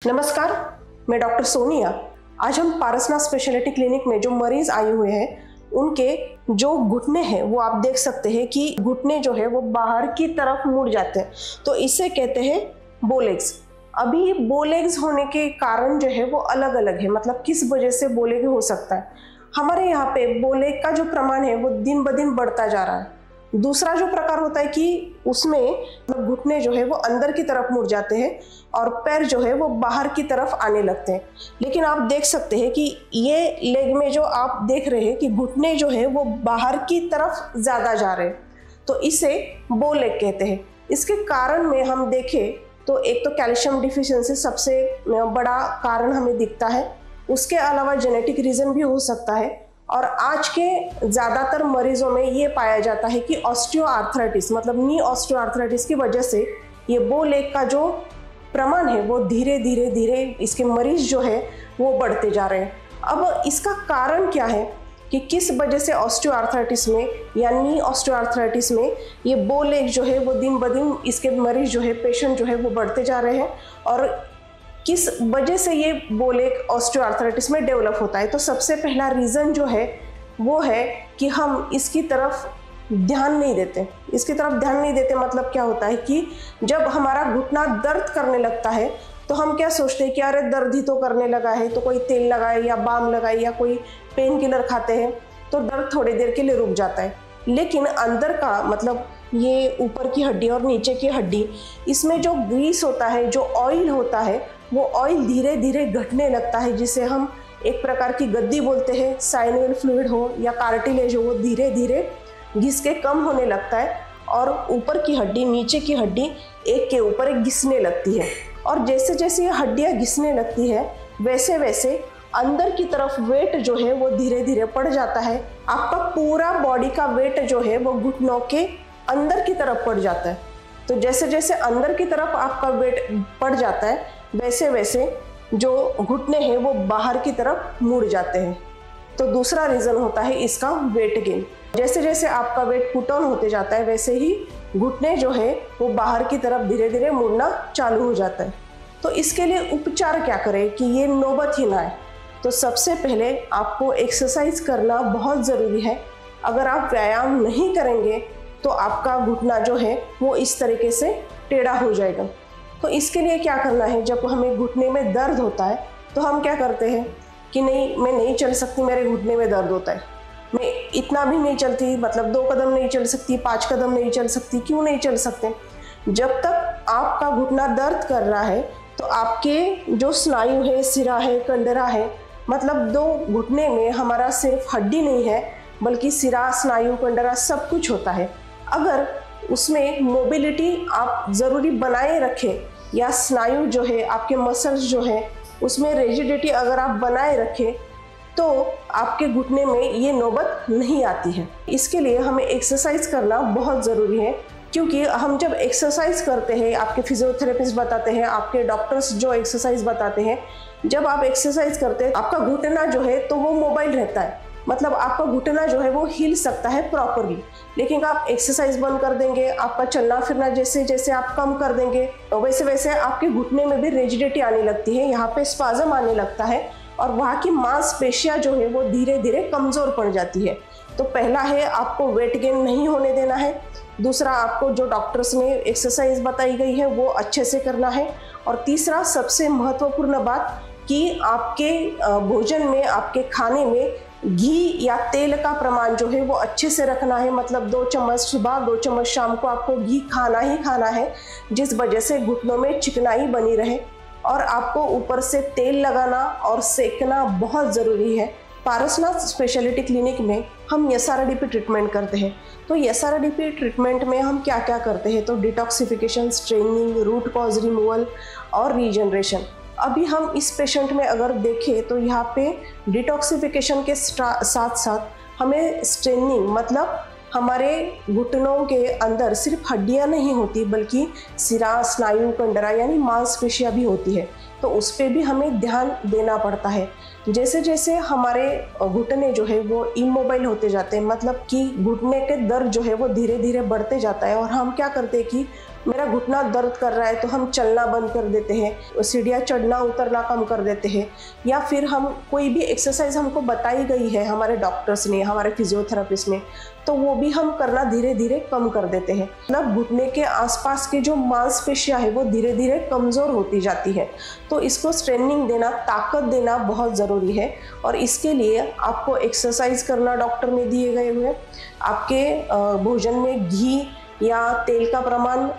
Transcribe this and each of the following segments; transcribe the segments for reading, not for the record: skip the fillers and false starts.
नमस्कार, मैं डॉक्टर सोनिया। आज हम पारसनाथ स्पेशलिटी क्लिनिक में जो मरीज आए हुए हैं उनके जो घुटने हैं वो आप देख सकते हैं कि घुटने जो है वो बाहर की तरफ मुड़ जाते हैं, तो इसे कहते हैं बोलेग्स। अभी बोलेग्स होने के कारण जो है वो अलग अलग है, मतलब किस वजह से बोलेग हो सकता है। हमारे यहाँ पे बोलेग का जो प्रमाण है वो दिन ब दिन बढ़ता जा रहा है। दूसरा जो प्रकार होता है कि उसमें घुटने जो है वो अंदर की तरफ मुड़ जाते हैं और पैर जो है वो बाहर की तरफ आने लगते हैं। लेकिन आप देख सकते हैं कि ये लेग में जो आप देख रहे हैं कि घुटने जो है वो बाहर की तरफ ज़्यादा जा रहे हैं, तो इसे बो लेग कहते हैं। इसके कारण में हम देखें तो एक तो कैल्शियम डिफिशिएंसी सबसे बड़ा कारण हमें दिखता है, उसके अलावा जेनेटिक रीज़न भी हो सकता है। और आज के ज़्यादातर मरीजों में ये पाया जाता है कि ऑस्टियोआर्थराइटिस मतलब नी ऑस्टियोआर्थराइटिस की वजह से ये बो लेग का जो प्रमाण है वो धीरे धीरे इसके मरीज जो है वो बढ़ते जा रहे हैं। अब इसका कारण क्या है कि किस वजह से ऑस्टियोआर्थराइटिस में या नी ऑस्टियोआर्थराइटिस में ये बो लेग जो है वो दिन ब दिन इसके मरीज जो है पेशेंट जो है वो बढ़ते जा रहे हैं और किस वजह से ये बो लेग ऑस्टियोआर्थराइटिस में डेवलप होता है। तो सबसे पहला रीज़न जो है वो है कि हम इसकी तरफ ध्यान नहीं देते। इसकी तरफ ध्यान नहीं देते मतलब क्या होता है कि जब हमारा घुटना दर्द करने लगता है तो हम क्या सोचते हैं कि अरे दर्द ही तो करने लगा है, तो कोई तेल लगाए या बाम लगाए या कोई पेन किलर खाते हैं तो दर्द थोड़ी देर के लिए रुक जाता है। लेकिन अंदर का मतलब ये ऊपर की हड्डी और नीचे की हड्डी, इसमें जो ग्रीस होता है, जो ऑयल होता है, वो ऑयल धीरे धीरे घटने लगता है, जिसे हम एक प्रकार की गद्दी बोलते हैं। साइनोवियल फ्लूइड हो या कार्टिलेज हो वो धीरे धीरे घिस के कम होने लगता है और ऊपर की हड्डी नीचे की हड्डी एक के ऊपर एक घिसने लगती है। और जैसे जैसे ये हड्डियाँ घिसने लगती है वैसे वैसे अंदर की तरफ वेट जो है वो धीरे धीरे पड़ जाता है। आपका पूरा बॉडी का वेट जो है वो घुटनों के अंदर की तरफ पड़ जाता है। तो जैसे जैसे अंदर की तरफ आपका वेट पड़ जाता है वैसे वैसे जो घुटने हैं वो बाहर की तरफ मुड़ जाते हैं। तो दूसरा रीज़न होता है इसका वेट गेन। जैसे जैसे आपका वेट पुट ऑन होते जाता है वैसे ही घुटने जो है वो बाहर की तरफ धीरे धीरे मुड़ना चालू हो जाता है। तो इसके लिए उपचार क्या करें कि ये नौबत ही ना आए। तो सबसे पहले आपको एक्सरसाइज करना बहुत ज़रूरी है। अगर आप व्यायाम नहीं करेंगे तो आपका घुटना जो है वो इस तरीके से टेढ़ा हो जाएगा। तो इसके लिए क्या करना है, जब हमें घुटने में दर्द होता है तो हम क्या करते हैं कि नहीं मैं नहीं चल सकती, मेरे घुटने में दर्द होता है, मैं इतना भी नहीं चलती, मतलब 2 कदम नहीं चल सकती, 5 कदम नहीं चल सकती। क्यों नहीं चल सकते? जब तक आपका घुटना दर्द कर रहा है तो आपके जो स्नायु है, सिरा है, कंडरा है, मतलब 2 घुटने में हमारा सिर्फ हड्डी नहीं है बल्कि सिरा, स्नायु, कंडरा सब कुछ होता है। अगर उसमें मोबिलिटी आप ज़रूरी बनाए रखें या स्नायु जो है, आपके मसल्स जो है उसमें रिजिडिटी अगर आप बनाए रखें तो आपके घुटने में ये नौबत नहीं आती है। इसके लिए हमें एक्सरसाइज करना बहुत ज़रूरी है, क्योंकि हम जब एक्सरसाइज करते हैं, आपके फिजियोथेरेपिस्ट बताते हैं, आपके डॉक्टर्स जो एक्सरसाइज बताते हैं, जब आप एक्सरसाइज करते हैं आपका घुटना जो है तो वो मोबाइल रहता है, मतलब आपका घुटना जो है वो हिल सकता है प्रॉपरली। लेकिन आप एक्सरसाइज बंद कर देंगे, आपका चलना फिरना जैसे जैसे आप कम कर देंगे तो वैसे वैसे आपके घुटने में भी रिजिडिटी आने लगती है, यहाँ पे स्पाज्म आने लगता है और वहाँ की मांसपेशियाँ जो है वो धीरे धीरे कमज़ोर पड़ जाती है। तो पहला है आपको वेट गेन नहीं होने देना है। दूसरा, आपको जो डॉक्टर्स ने एक्सरसाइज बताई गई है वो अच्छे से करना है। और तीसरा सबसे महत्वपूर्ण बात कि आपके भोजन में, आपके खाने में घी या तेल का प्रमाण जो है वो अच्छे से रखना है। मतलब 2 चम्मच सुबह, 2 चम्मच शाम को आपको घी खाना ही खाना है, जिस वजह से घुटनों में चिकनाई बनी रहे। और आपको ऊपर से तेल लगाना और सेकना बहुत ज़रूरी है। पारसनाथ स्पेशलिटी क्लिनिक में हम एसआरडीपी ट्रीटमेंट करते हैं। तो एसआरडीपी ट्रीटमेंट में हम क्या क्या करते हैं, तो detoxification, straining, root cause removal और रीजनरेशन। अभी हम इस पेशेंट में अगर देखें तो यहाँ पे डिटॉक्सिफिकेशन के साथ साथ हमें स्ट्रेनिंग, मतलब हमारे घुटनों के अंदर सिर्फ हड्डियाँ नहीं होती बल्कि सिरा, स्नायु, कंडरा यानी मांसपेशियाँ भी होती है, तो उस पर भी हमें ध्यान देना पड़ता है। जैसे जैसे हमारे घुटने जो है वो इमोबाइल होते जाते हैं, मतलब कि घुटने के दर्द जो है वो धीरे धीरे बढ़ते जाता है और हम क्या करते हैं कि मेरा घुटना दर्द कर रहा है तो हम चलना बंद कर देते हैं, सीढ़ियाँ चढ़ना उतरना कम कर देते हैं, या फिर हम कोई भी एक्सरसाइज हमको बताई गई है हमारे डॉक्टर्स ने, हमारे फिजियोथेरेपिस्ट ने, तो वो भी हम करना धीरे धीरे कम कर देते हैं। मतलब घुटने के आसपास की जो मांसपेशियां है वो धीरे धीरे कमज़ोर होती जाती है। तो इसको स्ट्रेनिंग देना, ताकत देना बहुत ज़रूरी है। और इसके लिए आपको एक्सरसाइज करना डॉक्टर ने दिए गए हुए, आपके भोजन में घी या तेल का प्रमाण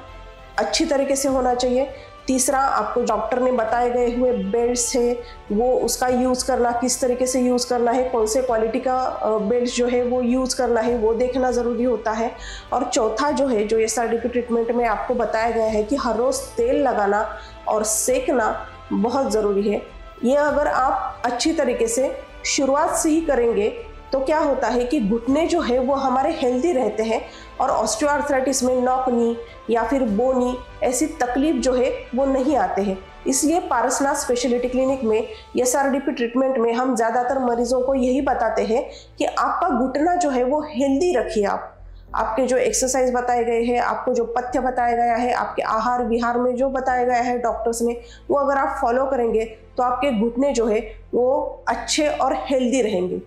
अच्छी तरीके से होना चाहिए। तीसरा, आपको डॉक्टर ने बताए गए हुए बेल्ट्स है वो उसका यूज़ करना, किस तरीके से यूज़ करना है, कौन से क्वालिटी का बेल्ट जो है वो यूज़ करना है, वो देखना ज़रूरी होता है। और चौथा जो है, जो SRDP ट्रीटमेंट में आपको बताया गया है कि हर रोज़ तेल लगाना और सेकना बहुत ज़रूरी है। ये अगर आप अच्छी तरीके से शुरुआत से ही करेंगे तो क्या होता है कि घुटने जो है वो हमारे हेल्दी रहते हैं और ऑस्टियोआर्थराइटिस में नॉक नी या फिर बोनी ऐसी तकलीफ जो है वो नहीं आते हैं। इसलिए पारसनाथ स्पेशलिटी क्लिनिक में SRDP ट्रीटमेंट में हम ज़्यादातर मरीजों को यही बताते हैं कि आपका घुटना जो है वो हेल्दी रखिए। आपके जो एक्सरसाइज बताए गए हैं, आपको जो पथ्य बताया गया है, आपके आहार विहार में जो बताया गया है डॉक्टर्स ने, वो अगर आप फॉलो करेंगे तो आपके घुटने जो है वो अच्छे और हेल्दी रहेंगे।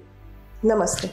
नमस्ते।